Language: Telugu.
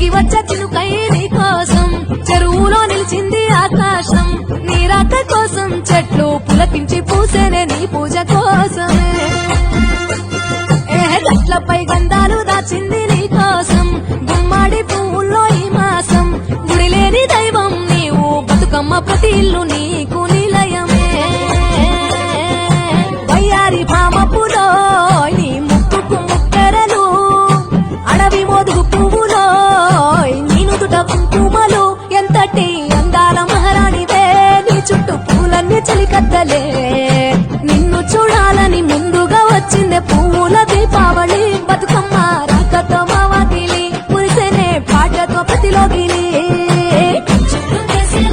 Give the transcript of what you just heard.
దిగి వచ్చే చినుకై నీ కోసం చెరువులో నిలిచింది ఆకాశం నీ రాక కోసం చెట్లు పులకించి పూసేనే నీ పూజ కోసమే గట్లపై గంధాలు దాచింది నీ కోసం గుమ్మాడి పువ్వుల్లో ఈ మాసం గుడి లేని దైవం నీవు బతుకమ్మ ప్రతి ఇల్లు నీకు నిలయమే వయ్యారి భామపులో నీ ముక్కుకు ముక్కెరలు అడవి మోదుగు పువ్వులో నీ నుదుట కుంకుమలు ఎంతటి అందాల మహారాణివే నీ చుట్టూ పూలన్నీ చలికత్తలే